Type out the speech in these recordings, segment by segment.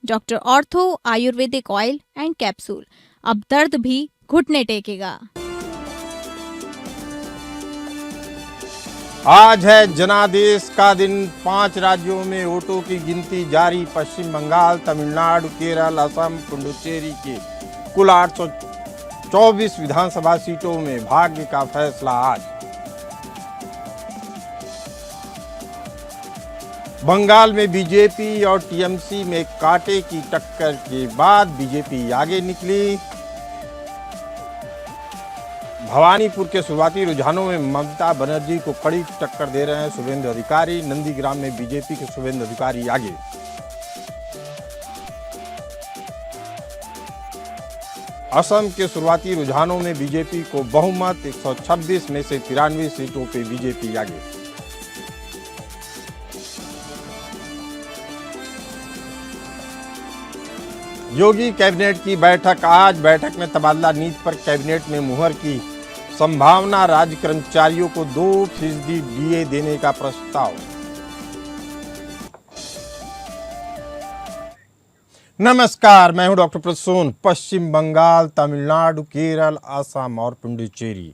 Doctor ortho Ayurvedic oil and capsule, अब दर्द भी घुटने टेकेगा। आज है जनादेश का दिन। 5 राज्यों में वोटों की गिनती जारी। पश्चिम बंगाल, तमिलनाडु, केरल, असम, पुडुचेरी के कुल 824 विधानसभा सीटों में भाग्य का फैसला आज। बंगाल में बीजेपी और टीएमसी में कांटे की टक्कर के बाद बीजेपी आगे निकली। भवानीपुर के शुरुआती रुझानों में ममता बनर्जी को कड़ी टक्कर दे रहे हैं शुभेंदु अधिकारी। नंदीग्राम में बीजेपी के शुभेंदु अधिकारी आगे। असम के शुरुआती रुझानों में बीजेपी को बहुमत, 126 में से 93 सीटों पे बीजेपी आगे। योगी कैबिनेट की बैठक आज। बैठक में तबादला नीति पर कैबिनेट में मुहर की संभावना। राज्य कर्मचारियों को 2% डीए देने का प्रस्ताव। नमस्कार, मैं हूं डॉक्टर प्रसून। पश्चिम बंगाल, तमिलनाडु, केरल, असम और पुडुचेरी,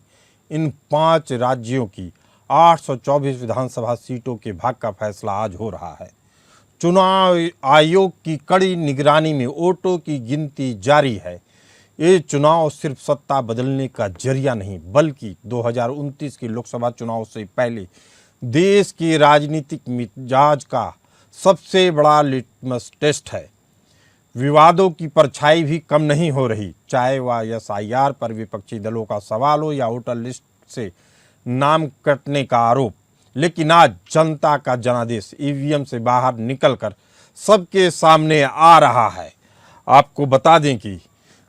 इन 5 राज्यों की 824 विधानसभा सीटों के भाग्य का फैसला आज हो रहा है। चुनाव आयोग की कड़ी निगरानी में वोटों की गिनती जारी है। ये चुनाव सिर्फ सत्ता बदलने का जरिया नहीं, बल्कि 2029 के लोकसभा चुनाव से पहले देश के राजनीतिक मिजाज का सबसे बड़ा लिटमस टेस्ट है। विवादों की परछाई भी कम नहीं हो रही, चाहे वह एसआईआर पर विपक्षी दलों का सवाल हो या वोटर लिस्ट से नाम कटने का आरोप। लेकिन आज जनता का जनादेश ईवीएम से बाहर निकलकर सबके सामने आ रहा है। आपको बता दें कि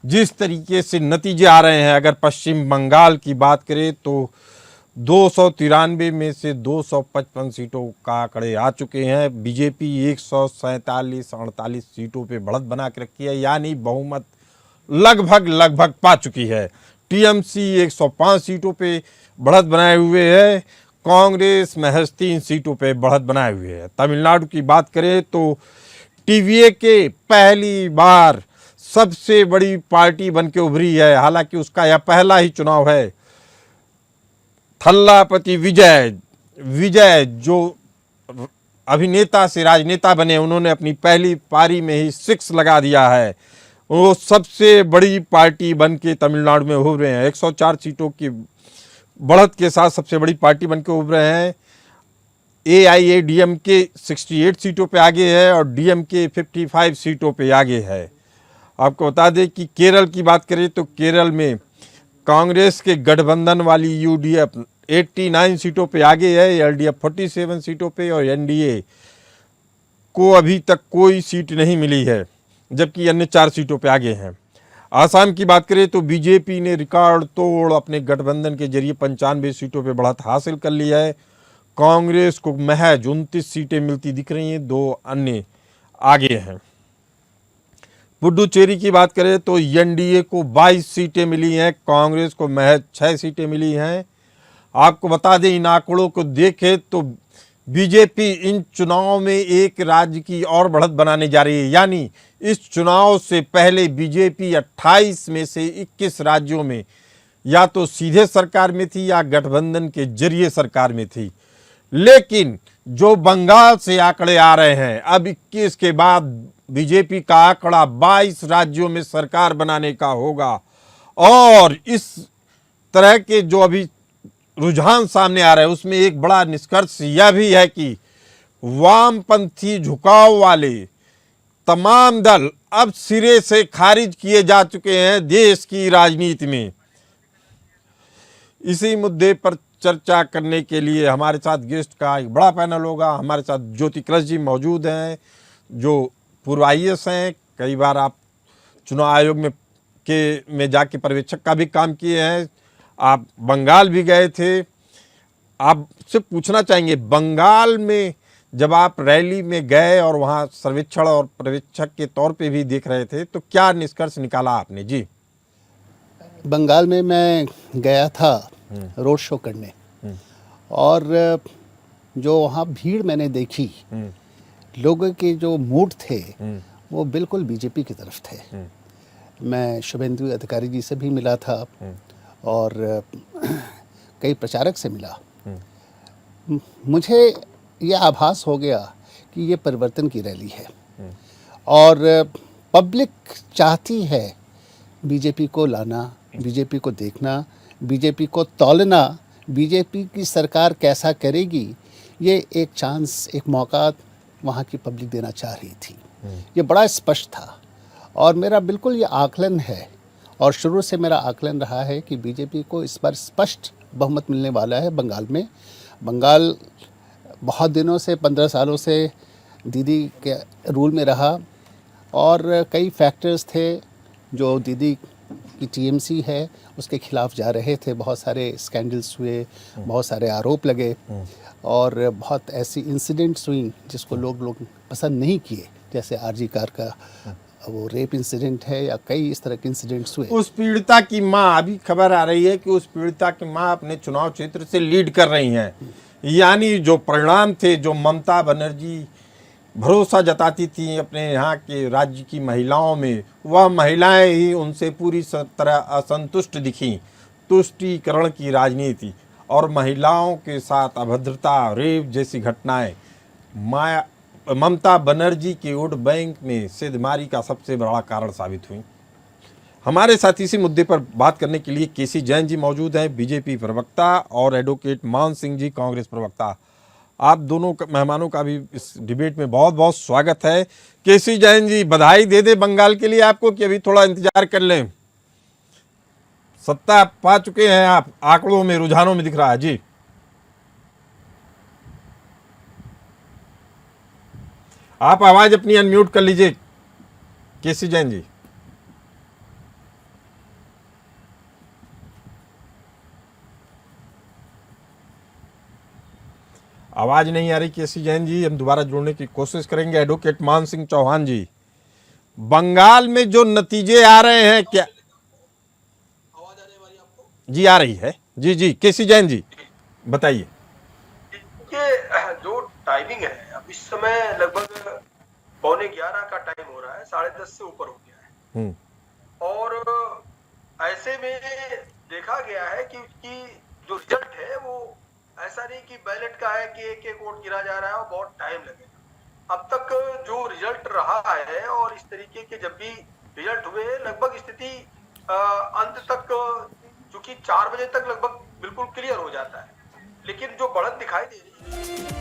जिस तरीके से नतीजे आ रहे हैं, अगर पश्चिम बंगाल की बात करें तो 293 में से 255 सीटों का आंकड़े आ चुके हैं। बीजेपी 147-48 सीटों पे बढ़त बना के रखी है, यानी बहुमत लगभग पा चुकी है। टीएमसी 105 सीटों पे बढ़त बनाए हुए है। कांग्रेस महज 3 सीटों पे बढ़त बनाए हुए है। तमिलनाडु की बात करें तो टीवीए के पहली बार सबसे बड़ी पार्टी बनके उभरी है। हालांकि उसका यह पहला ही चुनाव है। थल्लापति विजय जो अभिनेता से राजनेता बने, उन्होंने अपनी पहली पारी में ही 6 लगा दिया है। वो सबसे बड़ी पार्टी बनके तमिलनाडु में उभरे हैं। 104 सीटों की बढ़त के साथ सबसे बड़ी पार्टी बनकर उभरे हैं। एआईएडीएमके 68 सीटों पे आगे है और डीएमके 55 सीटों पे आगे है। आपको बता दें कि केरल की बात करें तो केरल में कांग्रेस के गठबंधन वाली यूडीएफ 89 सीटों पे आगे है, एलडीएफ 47 सीटों पे और एनडीए को अभी तक कोई सीट नहीं मिली है, जबकि अन्य 4 सीटों पे आगे हैं। आसाम की बात करें तो बीजेपी ने रिकॉर्ड तोड़ अपने गठबंधन के जरिए 95 सीटों पे बढ़त हासिल कर लिया है। कांग्रेस को महज 29 सीटें मिलती दिख रही हैं, 2 अन्य आगे हैं। पुडुचेरी की बात करें तो एनडीए को 22 सीटें मिली हैं, कांग्रेस को महज 6 सीटें मिली हैं। आपको बता दें, इन आंकड़ों को देखें तो बीजेपी इन चुनाव में एक राज्य की और बढ़त बनाने जा रही है, यानी इस चुनाव से पहले बीजेपी 28 में से 21 राज्यों में या तो सीधे सरकार में थी या गठबंधन के जरिए सरकार में थी। लेकिन जो बंगाल से आंकड़े आ रहे हैं, अब 21 के बाद बीजेपी का आंकड़ा 22 राज्यों में सरकार बनाने का होगा। और इस तरह के जो अभी रुझान सामने आ रहे हैं, उसमें एक बड़ा निष्कर्ष यह भी है कि वामपंथी झुकाव वाले तमाम दल अब सिरे से खारिज किए जा चुके हैं देश की राजनीति में। इसी मुद्दे पर चर्चा करने के लिए हमारे साथ गेस्ट का एक बड़ा पैनल होगा। हमारे साथ ज्योति कृष्ण जी मौजूद हैं, जो पूर्व आईएएस हैं। कई बार आप चुनाव आयोग में जाके पर्यवेक्षक का भी काम किए हैं। आप बंगाल भी गए थे। आपसे पूछना चाहेंगे, बंगाल में जब आप रैली में गए और वहाँ सर्वेक्षण और पर्यवेक्षक के तौर पे भी देख रहे थे, तो क्या निष्कर्ष निकाला आपने? जी। बंगाल में मैं गया था रोड शो करने, और जो वहाँ भीड़ मैंने देखी, लोगों के जो मूड थे वो बिल्कुल बीजेपी की तरफ थे। मैं शुभेंदु अधिकारी जी से भी मिला था और कई प्रचारक से मिला। मुझे ये आभास हो गया कि ये परिवर्तन की रैली है और पब्लिक चाहती है बीजेपी को लाना, बीजेपी को देखना, बीजेपी को तौलना, बीजेपी की सरकार कैसा करेगी, ये एक चांस, एक मौका वहाँ की पब्लिक देना चाह रही थी। ये बड़ा स्पष्ट था और मेरा बिल्कुल ये आकलन है और शुरू से मेरा आकलन रहा है कि बीजेपी को इस बार स्पष्ट बहुमत मिलने वाला है बंगाल में। बंगाल बहुत दिनों से, 15 सालों से दीदी के रूल में रहा और कई फैक्टर्स थे जो दीदी की टीएमसी है उसके खिलाफ जा रहे थे। बहुत सारे स्कैंडल्स हुए, बहुत सारे आरोप लगे और बहुत ऐसी इंसिडेंट्स हुई जिसको लोग पसंद नहीं किए, जैसे आरजी कार का वो रेप इंसिडेंट है या कई इस तरह के इंसिडेंट्स हुए। उस पीड़िता की माँ, अभी खबर आ रही है कि उस पीड़िता की माँ अपने चुनाव क्षेत्र से लीड कर रही हैं, यानी जो परिणाम थे, जो ममता बनर्जी भरोसा जताती थी अपने यहाँ के राज्य की महिलाओं में, वह महिलाएं ही उनसे पूरी तरह असंतुष्ट दिखीं। तुष्टीकरण की राजनीति और महिलाओं के साथ अभद्रता, रेप जैसी घटनाएं ममता बनर्जी के वोट बैंक में सेंधमारी का सबसे बड़ा कारण साबित हुई। हमारे साथ इसी मुद्दे पर बात करने के लिए केसी जैन जी मौजूद हैं, बीजेपी प्रवक्ता, और एडवोकेट मान सिंह जी, कांग्रेस प्रवक्ता। आप दोनों मेहमानों का भी इस डिबेट में बहुत बहुत स्वागत है। केसी जैन जी, बधाई दे दे बंगाल के लिए आपको कि अभी थोड़ा इंतजार कर लें? सत्ता पा चुके हैं आप, आंकड़ों में, रुझानों में दिख रहा है। जी, आप आवाज अपनी अनम्यूट कर लीजिए केसी जैन जी। आवाज नहीं आ रही केसी जैन जी, हम दोबारा जोड़ने की कोशिश करेंगे। एडवोकेट मान सिंह चौहान जी, बंगाल में जो नतीजे आ रहे हैं, क्या आवाज आने वाली आपको? जी आ रही है? जी जी, केसी जैन जी बताइए। ये जो टाइमिंग है, अब इस समय लगभग 11:15 का टाइम हो रहा है, 10:30 से ऊपर हो गया है और ऐसे में देखा गया है कि उसकी जो रिजल्ट है वो ऐसा नहीं कि बैलेट का है कि एक एक वोट गिरा जा रहा है और बहुत टाइम लगेगा। अब तक जो रिजल्ट रहा है और इस तरीके के जब भी रिजल्ट हुए, लगभग स्थिति अंत तक, चूंकि 4 बजे तक लगभग बिल्कुल क्लियर हो जाता है, लेकिन जो बढ़त दिखाई दे रही है,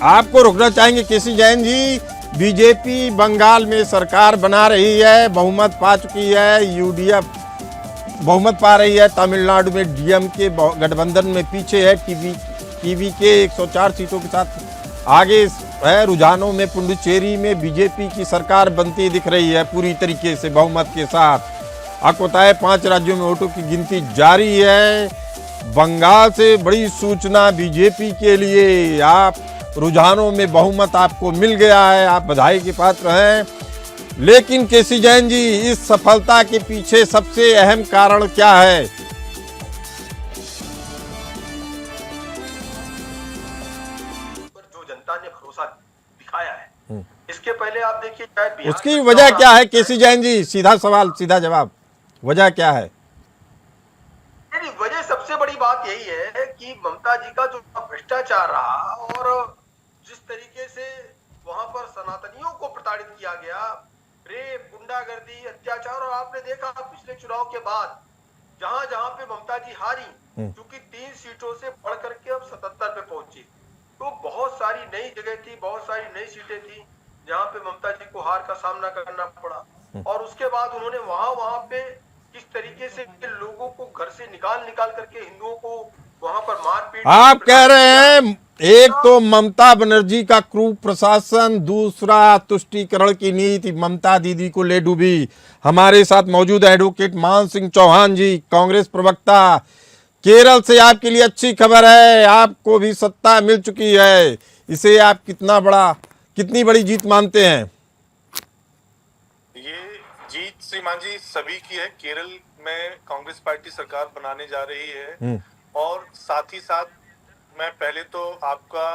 आपको रुकना चाहेंगे केसी जैन जी। बीजेपी बंगाल में सरकार बना रही है, बहुमत पा चुकी है, यूडीएफ बहुमत पा रही है, तमिलनाडु में डीएमके गठबंधन में पीछे है, टीवी के 104 सीटों के साथ आगे है। रुझानों में पुडुचेरी में बीजेपी की सरकार बनती दिख रही है पूरी तरीके से बहुमत के साथ। आपको बताए 5 राज्यों में वोटों की गिनती जारी है। बंगाल से बड़ी सूचना बीजेपी के लिए, आप रुझानों में बहुमत आपको मिल गया है, आप बधाई के पात्र हैं। लेकिन केसी जैन जी, इस सफलता के पीछे सबसे अहम कारण क्या है? पर जो जनता ने भरोसा दिखाया है, इसके पहले आप देखिए, शायद बिहार उसकी का वजह चुनाव क्या है रहा, केसी जैन जी? सीधा सवाल, सीधा जवाब, वजह क्या है? नहीं, वजह सबसे बड़ी बात यही है कि ममता जी का जो भ्रष्टाचार रहा और जिस तरीके से वहां पर सनातनियों को प्रताड़ित किया गया, रेप, गुंडागर्दी, अत्याचार, और आपने देखा पिछले चुनाव के बाद जहां जहां पे ममता जी हारी, क्योंकि 3 सीटों से बढ़ करके अब 77 पे पहुंची, तो बहुत सारी नई जगह थी, बहुत सारी नई सीटें थी जहां पे ममता जी को हार का सामना करना पड़ा। और उसके बाद उन्होंने वहां पे किस तरीके से लोगों लोगों को घर से निकाल करके हिंदुओं को वहां पर मारपीट। आप कह रहे हैं एक तो ममता बनर्जी का क्रूर प्रशासन, दूसरा तुष्टीकरण की नीति ममता दीदी को ले डूबी। हमारे साथ मौजूद है एडवोकेट मान सिंह चौहान जी, कांग्रेस प्रवक्ता। केरल से आपके लिए अच्छी खबर है, आपको भी सत्ता मिल चुकी है। इसे आप कितनी बड़ी जीत मानते हैं? ये जीत श्रीमान जी सभी की है। केरल में कांग्रेस पार्टी सरकार बनाने जा रही है और साथ ही साथ मैं पहले तो आपका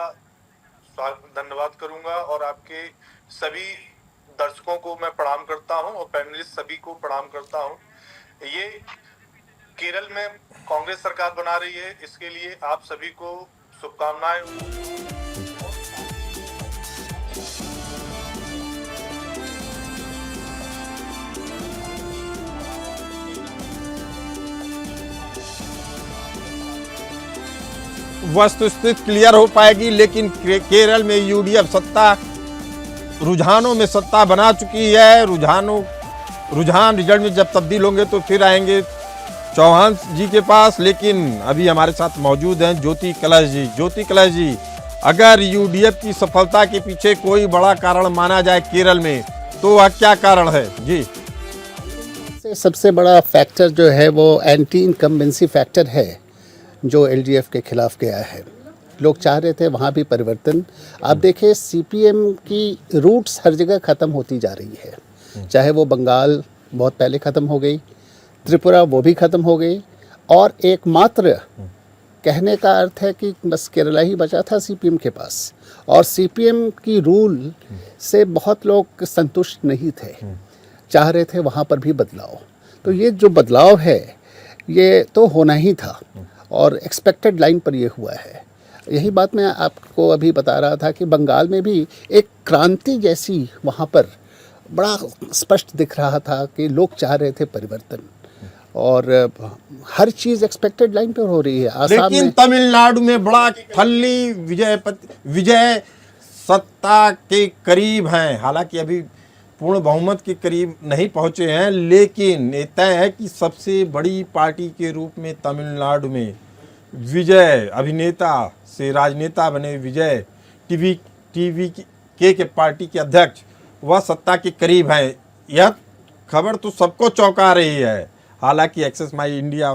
धन्यवाद करूंगा और आपके सभी दर्शकों को मैं प्रणाम करता हूं और पैनलिस्ट सभी को प्रणाम करता हूं। ये केरल में कांग्रेस सरकार बना रही है, इसके लिए आप सभी को शुभकामनाएं। वस्तुस्थिति क्लियर हो पाएगी, लेकिन केरल में यूडीएफ सत्ता रुझानों में सत्ता बना चुकी है। रुझान रिजल्ट में जब तब्दील होंगे तो फिर आएंगे चौहान जी के पास। लेकिन अभी हमारे साथ मौजूद हैं ज्योति कलश जी। ज्योति कलश जी, अगर यूडीएफ की सफलता के पीछे कोई बड़ा कारण माना जाए केरल में, तो वह क्या कारण है जी? सबसे बड़ा फैक्टर जो है वो एंटी इनकम्बेंसी फैक्टर है जो एलडीएफ के खिलाफ गया है। लोग चाह रहे थे वहाँ भी परिवर्तन। आप देखें सीपीएम की रूट्स हर जगह ख़त्म होती जा रही है, चाहे वो बंगाल बहुत पहले ख़त्म हो गई, त्रिपुरा वो भी ख़त्म हो गई, और एकमात्र कहने का अर्थ है कि बस केरला ही बचा था सीपीएम के पास। और सीपीएम की रूल से बहुत लोग संतुष्ट नहीं थे, चाह रहे थे वहाँ पर भी बदलाव। तो ये जो बदलाव है ये तो होना ही था और एक्सपेक्टेड लाइन पर ये हुआ है। यही बात मैं आपको अभी बता रहा था कि बंगाल में भी एक क्रांति जैसी वहाँ पर बड़ा स्पष्ट दिख रहा था कि लोग चाह रहे थे परिवर्तन, और हर चीज़ एक्सपेक्टेड लाइन पर हो रही है। आसाम लेकिन में तमिलनाडु में बड़ा ठल्ली विजय सत्ता के करीब हैं। हालांकि अभी पूर्ण बहुमत के करीब नहीं पहुंचे हैं, लेकिन ये तय है कि सबसे बड़ी पार्टी के रूप में तमिलनाडु में विजय, अभिनेता से राजनेता बने विजय टीवी के पार्टी के अध्यक्ष, वह सत्ता के करीब हैं। यह खबर तो सबको चौंका रही है। हालांकि एक्सेस माई इंडिया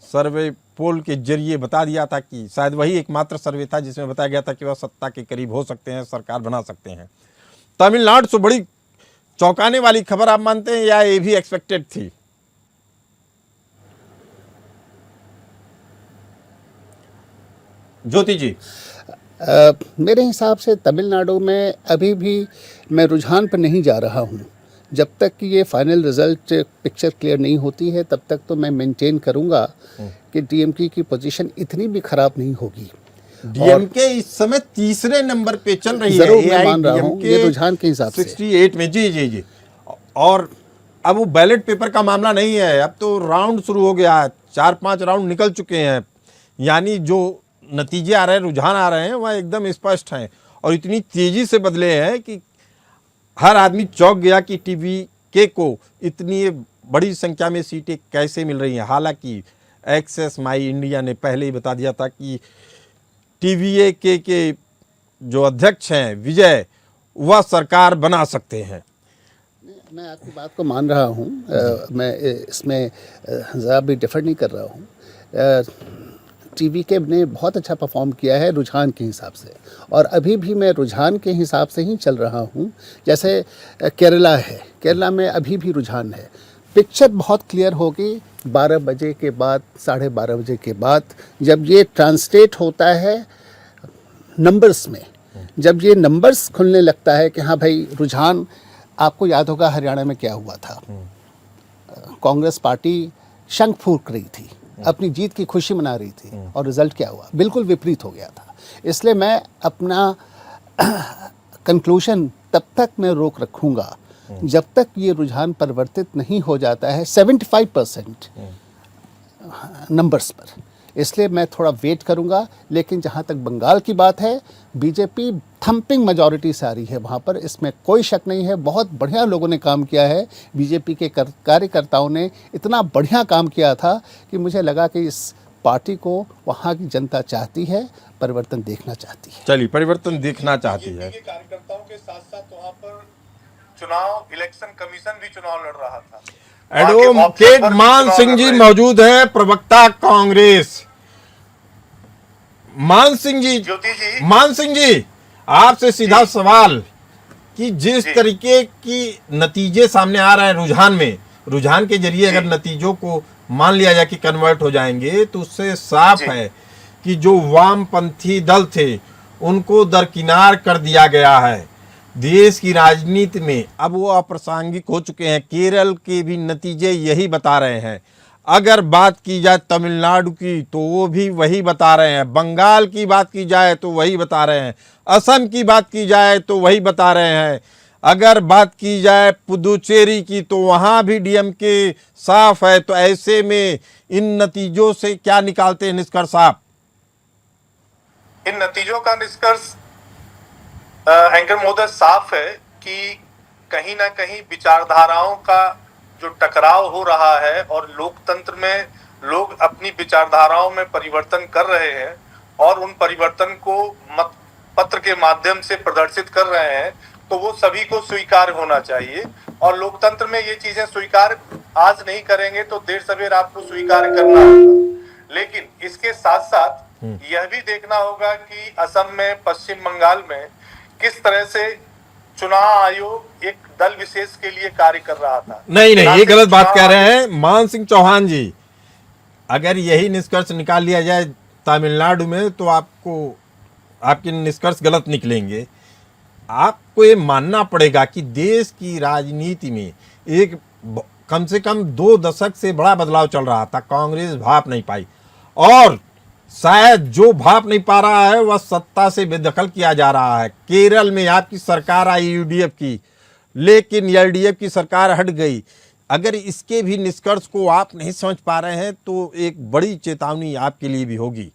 सर्वे पोल के जरिए बता दिया था कि शायद वही एकमात्र सर्वे था जिसमें बताया गया था कि वह सत्ता के करीब हो सकते हैं, सरकार बना सकते हैं। तमिलनाडु से बड़ी चौंकाने वाली खबर आप मानते हैं या ये भी एक्सपेक्टेड थी? ज्योति जी, मेरे हिसाब से तमिलनाडु में अभी भी मैं रुझान पर नहीं जा रहा हूँ। जब तक कि ये फाइनल रिजल्ट पिक्चर क्लियर नहीं होती है तब तक तो मैं मेंटेन करूँगा कि डीएमके की पोजीशन इतनी भी खराब नहीं होगी। डीएमके इस समय तीसरे नंबर पे चल रही है। जरूर मैं मान रहा हूँ ये रुझान के हिसाब से 68 में। जी। और अब वो बैलेट पेपर का मामला नहीं है, अब तो राउंड शुरू हो गया है, 4-5 राउंड निकल चुके हैं। यानी जो नतीजे आ रहे हैं, रुझान आ रहे हैं, वह एकदम स्पष्ट हैं और इतनी तेजी से बदले हैं कि हर आदमी चौंक गया कि टीवीके को इतनी बड़ी संख्या में सीटें कैसे मिल रही हैं। हालांकि एक्सेस माई इंडिया ने पहले ही बता दिया था कि टीवीके के जो अध्यक्ष हैं विजय, वह सरकार बना सकते हैं। मैं आपकी बात को मान रहा हूँ, मैं इसमें ज़रा भी डिफर नहीं कर रहा हूँ। टीवीके ने बहुत अच्छा परफॉर्म किया है रुझान के हिसाब से, और अभी भी मैं रुझान के हिसाब से ही चल रहा हूँ। जैसे केरला है, केरला में अभी भी रुझान है। पिक्चर बहुत क्लियर होगी 12 बजे के बाद, 12:30 बजे के बाद, जब ये ट्रांसलेट होता है नंबर्स में, जब ये नंबर्स खुलने लगता है कि हाँ भाई रुझान। आपको याद होगा हरियाणा में क्या हुआ था, कांग्रेस पार्टी शंख फूंक रही थी, अपनी जीत की खुशी मना रही थी, और रिजल्ट क्या हुआ, बिल्कुल विपरीत हो गया था। इसलिए मैं अपना कंक्लूजन तब तक मैं रोक रखूँगा जब तक ये रुझान परिवर्तित नहीं हो जाता है 75% नंबर्स पर। इसलिए मैं थोड़ा वेट करूंगा। लेकिन जहां तक बंगाल की बात है, बीजेपी थम्पिंग मेजॉरिटी से आ रही है वहां पर, इसमें कोई शक नहीं है। बहुत बढ़िया लोगों ने काम किया है, बीजेपी के कार्यकर्ताओं ने इतना बढ़िया काम किया था कि मुझे लगा कि इस पार्टी को वहाँ की जनता चाहती है, परिवर्तन देखना चाहती है। चलिए, परिवर्तन देखना चाहती है। बीजेपी के कार्यकर्ताओं के साथ साथ वहाँ पर चुनाव इलेक्शन कमीशन भी चुनाव लड़ रहा था। एडवोकेट मान सिंह जी मौजूद हैं, प्रवक्ता कांग्रेस। मान सिंह जी, ज्योति जी, मान सिंह जी, आपसे सीधा सवाल कि जिस तरीके की नतीजे सामने आ रहे हैं रुझान के जरिए अगर नतीजों को मान लिया जाए कि कन्वर्ट हो जाएंगे, तो उससे साफ है कि जो वामपंथी दल थे उनको दरकिनार कर दिया गया है देश की राजनीति में। अब वो अप्रासंगिक हो चुके हैं। केरल के भी नतीजे यही बता रहे हैं। अगर बात की जाए तमिलनाडु की तो वो भी वही बता रहे हैं। बंगाल की बात की जाए तो वही बता रहे हैं। असम की बात की जाए तो वही बता रहे हैं। अगर बात की जाए पुदुचेरी की तो वहाँ भी डीएमके साफ है। तो ऐसे में इन नतीजों से क्या निकालते हैं निष्कर्ष आप? इन नतीजों का निष्कर्ष एंकर महोदय साफ है कि कहीं ना कहीं विचारधाराओं का जो टकराव हो रहा है और लोकतंत्र में लोग अपनी विचारधाराओं में परिवर्तन कर रहे हैं और उन परिवर्तन को मत पत्र के माध्यम से प्रदर्शित कर रहे हैं, तो वो सभी को स्वीकार होना चाहिए। और लोकतंत्र में ये चीजें स्वीकार आज नहीं करेंगे तो देर सवेर आपको स्वीकार करना होगा। लेकिन इसके साथ साथ यह भी देखना होगा कि असम में, पश्चिम बंगाल में किस तरह से चुनाव आयोग एक दल विशेष के लिए कार्य कर रहा था। नहीं, ये गलत बात कह रहे हैं मान सिंह चौहान जी। अगर यही निष्कर्ष निकाल लिया जाए तमिलनाडु में तो आपके निष्कर्ष गलत निकलेंगे। आपको ये मानना पड़ेगा कि देश की राजनीति में एक कम से कम 2 दशक से बड़ा बदलाव चल रहा था। कांग्रेस भाप नहीं पाई और शायद जो भाप नहीं पा रहा है वह सत्ता से बेदखल किया जा रहा है। केरल में आपकी सरकार आई यूडीएफ की, लेकिन एलडीएफ की सरकार हट गई। अगर इसके भी निष्कर्ष को आप नहीं समझ पा रहे हैं तो एक बड़ी चेतावनी आपके लिए भी होगी।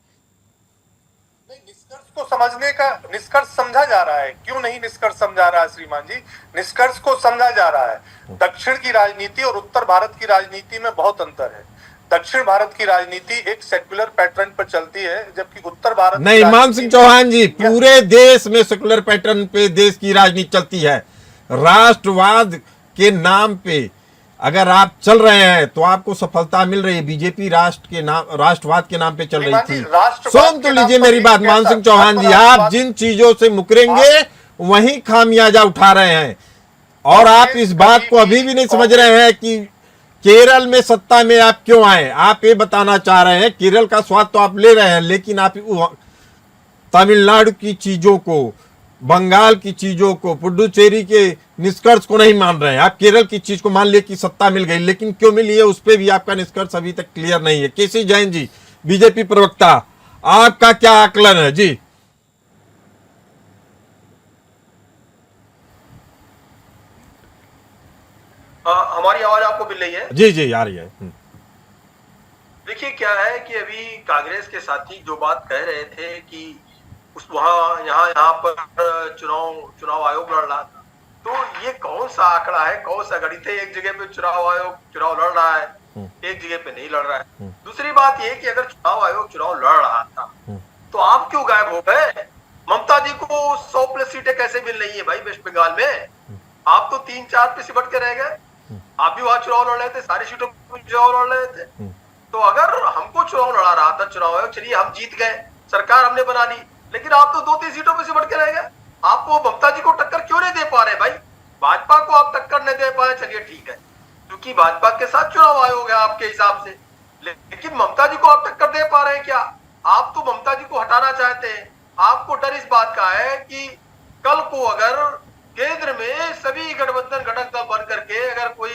निष्कर्ष को समझने का निष्कर्ष समझा जा रहा है। क्यों नहीं निष्कर्ष समझा रहा है श्रीमान जी? निष्कर्ष को समझा जा रहा है। दक्षिण की राजनीति और उत्तर भारत की राजनीति में बहुत अंतर है। दक्षिण भारत की राजनीति एक सेक्युलर पैटर्न पर चलती है, जबकि उत्तर भारत नहीं, मान सिंह चौहान जी, पूरे देश में सेक्युलर पैटर्न पे देश की राजनीति चलती है। राष्ट्रवाद के नाम पे अगर आप चल रहे हैं तो आपको सफलता मिल रही है। बीजेपी राष्ट्रवाद के नाम पे चल रही थी। सुन तो लीजिए मेरी बात मान सिंह चौहान जी, आप जिन चीजों से मुकरेंगे वही खामियाजा उठा रहे हैं। और आप इस बात को अभी भी नहीं समझ रहे हैं कि केरल में सत्ता में आप क्यों आए। आप ये बताना चाह रहे हैं केरल का स्वाद तो आप ले रहे हैं, लेकिन आप तमिलनाडु की चीजों को, बंगाल की चीजों को, पुडुचेरी के निष्कर्ष को नहीं मान रहे हैं। आप केरल की चीज को मान लिए कि सत्ता मिल गई, लेकिन क्यों मिली है उस पर भी आपका निष्कर्ष अभी तक क्लियर नहीं है। केसी जैन जी, बीजेपी प्रवक्ता, आपका क्या आकलन है जी? हमारी आवाज आपको मिल रही है? जी जी आ रही है। देखिए क्या है कि अभी कांग्रेस के साथी जो बात कह रहे थे कि यहाँ पर चुनाव आयोग लड़ रहा था, तो ये कौन सा आंकड़ा है, कौन सा गणित है? एक जगह पे चुनाव आयोग चुनाव लड़ रहा है, एक जगह पे नहीं लड़ रहा है। दूसरी बात ये कि अगर चुनाव आयोग चुनाव लड़ रहा था तो आप क्यों गायब हो गए? ममता जी को 100+ सीटें कैसे मिल रही है भाई वेस्ट बंगाल में? आप तो 3-4 पे सिमट के रह गए। आप भी वहां चुनाव लड़ रहे थे, सारी सीटों पर चुनाव लड़ रहे थे। तो अगर हमको चुनाव लड़ा रहा था चुनाव आयोग, चलिए हम जीत गए, सरकार हमने बना ली, लेकिन आप तो 2-3 सीटों पे सिमट के रह गए। आपको ममता जी को टक्कर क्यों नहीं दे पा रहे भाई? भाजपा को आप टक्कर नहीं दे पाए, चलिए ठीक है, क्योंकि भाजपा के साथ चुनाव आयोग है आपके हिसाब से, लेकिन ममता जी को आप टक्कर दे पा रहे हैं क्या? आप तो ममता जी को हटाना चाहते हैं। आपको डर इस बात का है कि कल को अगर केंद्र में सभी गठबंधन घटक दल बन करके अगर कोई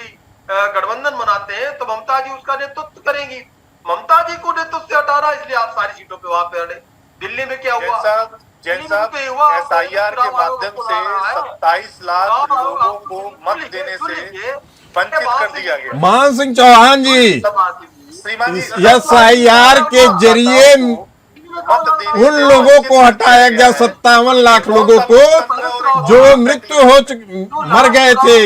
गठबंधन बनाते हैं तो ममता जी उसका नेतृत्व करेंगी। ममता जी को नेतृत्व से हटाना, इसलिए आप सारी सीटों पे वहां पे अड़े। दिल्ली में क्या हुआ? एसआईआर के माध्यम से 27 लाख लोगों को मत देने से वंचित कर दिया गया। मान सिंह चौहान जी, श्रीमान जी, SIR के जरिए उन लोगों को हटाया गया, 57 लाख लोगों को जो मृत्यु मर गए थे,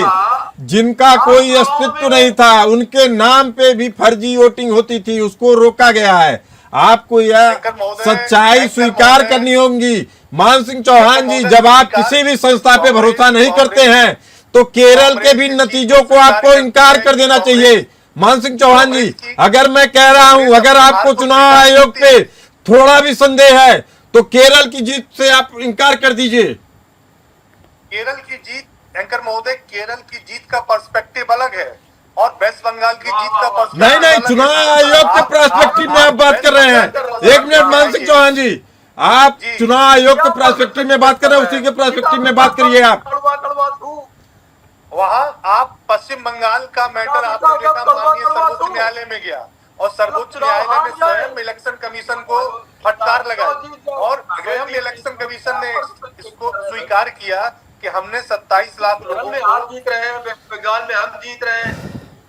जिनका कोई अस्तित्व नहीं था, उनके नाम पे भी फर्जी वोटिंग होती थी, उसको रोका गया है। आपको यह सच्चाई स्वीकार करनी होगी। मान सिंह चौहान जी, जब आप किसी भी संस्था पे भरोसा नहीं करते हैं तो केरल के भी नतीजों को आपको इनकार कर देना चाहिए। मान सिंह चौहान जी, अगर मैं कह रहा हूं, अगर आपको चुनाव आयोग पे थोड़ा भी संदेह है तो केरल की जीत से आप इनकार कर दीजिए। केरल की जीत, एंकर महोदय, केरल की जीत का पर्सपेक्टिव अलग है और वेस्ट बंगाल की जीत का पर्सपेक्टिव नहीं, चुनाव आयोग के पर्सपेक्टिव में आप बात कर रहे हैं। एक मिनट मान सिंह चौहान जी, आप चुनाव आयोग के पर्सपेक्टिव में बात कर रहे हैं, उसी के पर्सपेक्टिव में बात करिए आप। वहां आप पश्चिम बंगाल का मैटर आपने देखा, माननीय सर्वोच्च न्यायालय में गया और सर्वोच्च न्यायालय ने स्वयं इलेक्शन कमीशन को फटकार लगाई और स्वयं इलेक्शन कमीशन ने इसको स्वीकार किया कि हमने 27 लाख लोगों को, आप जीत रहे हैं, बंगाल में हम जीत रहे हैं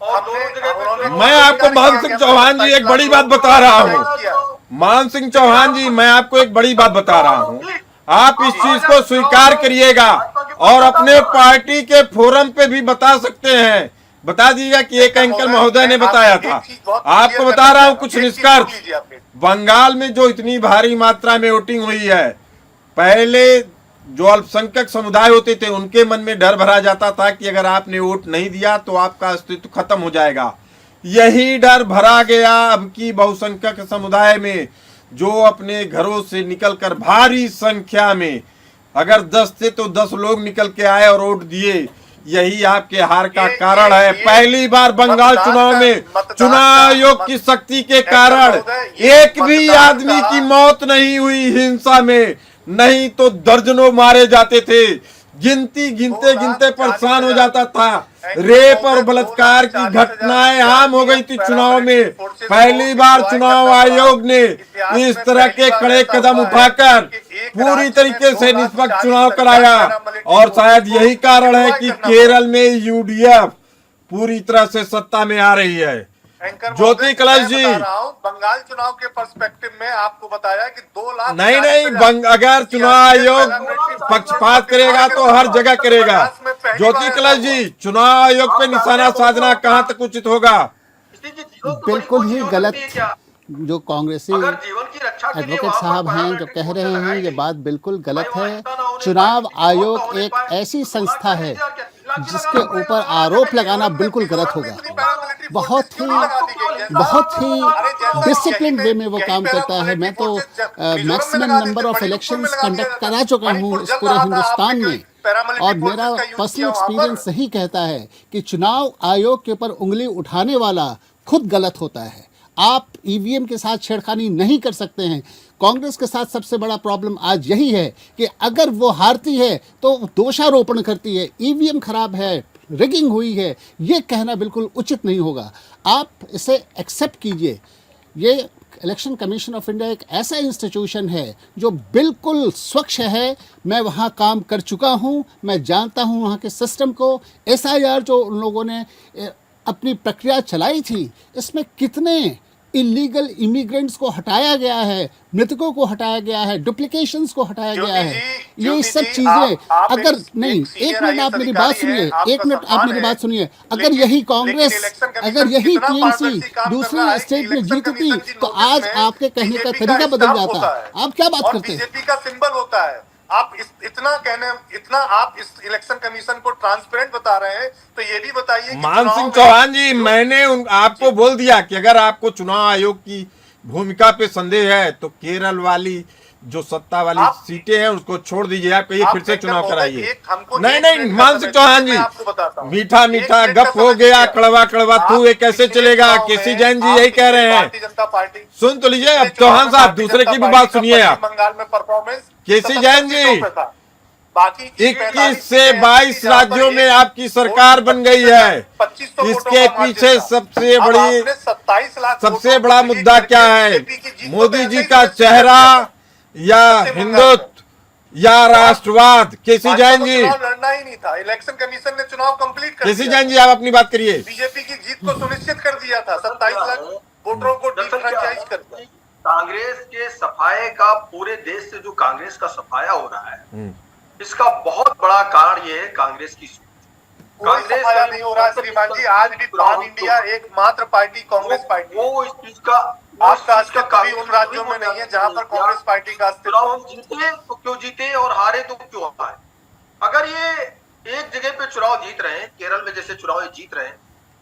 और दोनों जगह मैं आपको मान सिंह चौहान जी एक बड़ी बात बता रहा हूँ। मान सिंह चौहान जी, मैं आपको एक बड़ी बात बता रहा हूँ। आप इस चीज को स्वीकार करिएगा और अपने पार्टी के फोरम पे भी बता सकते हैं, बता दीजिएगा कि एक एंकर महोदय ने बताया था। आपको बता रहा हूं कुछ निष्कर्ष। बंगाल में जो इतनी भारी मात्रा में वोटिंग हुई है, पहले जो अल्पसंख्यक समुदाय होते थे उनके मन में डर भरा जाता था कि अगर आपने वोट नहीं दिया तो आपका अस्तित्व खत्म हो जाएगा। यही डर भरा गया अब की बहुसंख्यक समुदाय में, जो अपने घरों से निकलकर भारी संख्या में, अगर 10 थे तो 10 लोग निकल के आए और वोट दिए। यही आपके हार का कारण है। पहली बार बंगाल चुनाव में चुनाव आयोग की शक्ति के कारण एक भी आदमी की मौत नहीं हुई हिंसा में, नहीं तो दर्जनों मारे जाते थे। गिनते गिनते परेशान हो जाता था। रेप और बलात्कार की घटनाएं आम हो गई थी चुनाव में। पहली बार चुनाव आयोग ने इस तरह के कड़े कदम उठाकर पूरी तरीके से निष्पक्ष चुनाव कराया और शायद यही कारण है कि केरल में यूडीएफ पूरी तरह से सत्ता में आ रही है। ज्योति कलश जी, बंगाल चुनाव के पर्सपेक्टिव में आपको बताया कि 2 लाख नहीं, अगर चुनाव आयोग पक्षपात करेगा तो हर जगह करेगा। ज्योति कलश जी, चुनाव आयोग पे निशाना साधना कहां तक उचित होगा? बिल्कुल ही गलत। जो कांग्रेसी एडवोकेट साहब हैं जो कह रहे हैं, ये बात बिल्कुल गलत है। चुनाव आयोग एक ऐसी संस्था है जिसके ऊपर आरोप लगाना बिल्कुल गलत होगा। बहुत ही डिसिप्लिन वे में वो काम करता है। मैं तो maximum number of elections conduct करा चुका हूँ इस पूरे हिंदुस्तान में, और मेरा पर्सनल एक्सपीरियंस सही कहता है कि चुनाव आयोग के ऊपर उंगली उठाने वाला खुद गलत होता है। आप ईवीएम के साथ छेड़खानी नहीं कर सकते हैं। कांग्रेस के साथ सबसे बड़ा प्रॉब्लम आज यही है कि अगर वो हारती है तो दोषारोपण करती है, ईवीएम खराब है, रिगिंग हुई है। ये कहना बिल्कुल उचित नहीं होगा। आप इसे एक्सेप्ट कीजिए। ये इलेक्शन कमीशन ऑफ इंडिया एक ऐसा इंस्टीट्यूशन है जो बिल्कुल स्वच्छ है। मैं वहाँ काम कर चुका हूँ, मैं जानता हूँ वहाँ के सिस्टम को। SIR जो उन लोगों ने अपनी प्रक्रिया चलाई थी, इसमें कितने इलीगल इमिग्रेंट्स को हटाया गया है, मृतकों को हटाया गया है, डुप्लीकेशंस को हटाया गया है। ये सब चीजें अगर नहीं, एक मिनट आप मेरी बात सुनिए, एक मिनट आप मेरी बात सुनिए। अगर यही कांग्रेस, अगर यही टीएमसी दूसरे स्टेट में जीतती तो आज आपके कहने का तरीका बदल जाता। आप क्या बात करते हैं? बीजेपी का सिंबल होता है। आप इतना आप इस इलेक्शन कमीशन को ट्रांसपेरेंट बता रहे हैं, तो ये भी बताइए कि मान सिंह चौहान जी, मैंने आपको बोल दिया कि अगर आपको चुनाव आयोग की भूमिका पे संदेह है तो केरल वाली जो सत्ता वाली सीटें हैं उसको छोड़ दीजिए। आप कहिए फिर से चुनाव कराइए। नहीं, मान सिंह चौहान जी, मीठा मीठा गप हो गया, कड़वा कड़वा तू ये कैसे चलेगा? केसी जैन जी यही कह रहे हैं। सुन तो लीजिए। अब चौहान साहब, दूसरे की भी बात सुनिए। आप बंगाल में परफॉर्मेंस केसी जैन जी, बाकी 21 से 22 राज्यों में आपकी सरकार बन गई है। इसके पीछे सबसे बड़ा मुद्दा क्या है? मोदी जी का चेहरा या हिंदुत्व या राष्ट्रवाद? केसी जैन जी, लड़ना ही नहीं था। इलेक्शन कमीशन ने चुनाव कंप्लीट कर दिया। केसी जैन जी, आप अपनी बात करिए। बीजेपी की जीत को सुनिश्चित कर दिया था। 27 लाख वोटरों को दरअसल क्या डिफ्रेंचाइज है कर दिया। कि कांग्रेस के सफाए का, पूरे देश से जो कांग्रेस का सफाया हो रहा है, इसका बहुत बड़ा कारण ये है कांग्रेस की सोच। कोई सफाया नहीं हो रहा श्रीमान जी। आज भी पान इंडिया एकमात्र पार्टी कांग्रेस पार्टी है। वो इस चीज का आपका अस्तित्व भी उन राज्यों में नहीं है जहां पर कांग्रेस पार्टी का अस्तित्व। चुनाव हम जीते तो क्यों जीते और हारे तो क्यों हारे। अगर ये एक जगह पे चुनाव जीत रहे हैं, केरल में जैसे चुनाव ये जीत रहे हैं,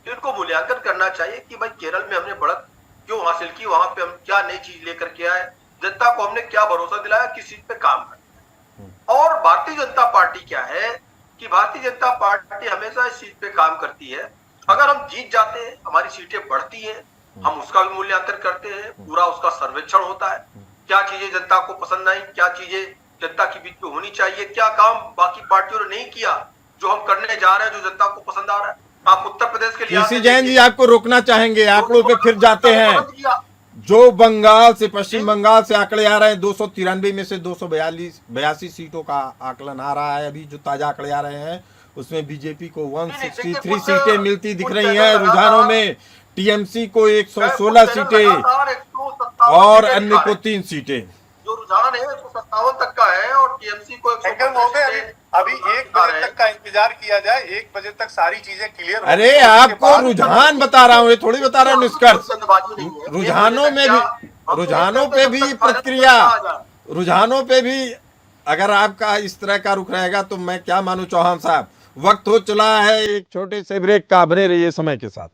तो इनको मूल्यांकन करना चाहिए कि भाई केरल में हमने बढ़त क्यों हासिल की, वहां पे हम क्या नई चीज लेकर के आए, जनता को हमने क्या भरोसा दिलाया, किस चीज पे काम करते। और भारतीय जनता पार्टी क्या है कि भारतीय जनता पार्टी हमेशा इस चीज पे काम करती है। अगर हम जीत जाते हैं, हमारी सीटें बढ़ती हैं, हम उसका भी मूल्यांकन करते हैं, पूरा उसका सर्वेक्षण होता है, क्या चीजें जनता को पसंद आई, क्या चीजें जनता के बीच में होनी चाहिए, क्या काम बाकी पार्टियों ने नहीं किया जो हम करने जा रहे हैं, जो जनता को पसंद आ रहा है। आप उत्तर प्रदेश के केसी जैन जी आपको रोकना चाहेंगे, आंकड़ों पे फिर जाते हैं। जो बंगाल से, पश्चिम बंगाल से आंकड़े आ रहे हैं, 293 में से 282 सीटों का आकलन आ रहा है। अभी जो ताजा आंकड़े आ रहे हैं उसमें बीजेपी को 163 सीटें मिलती दिख रही हैं रुझानों में, टीएमसी को 116 सीटें और अन्य को 3 सीटें। जो रुझान है 157 तक का है और टीएमसी को अभी 1 बजे तक का इंतजार किया जाए। 1 बजे तक सारी चीजें क्लियर। अरे आपको रुझान बता रहा हूँ, ये थोड़ी बता रहा हूँ निष्कर्ष। रुझानों पे भी प्रक्रिया, रुझानों पे भी अगर आपका इस तरह का रुख रहेगा तो मैं क्या मानूं। चौहान साहब, वक्त हो चला है एक छोटे से ब्रेक का, बने रहिए समय के साथ।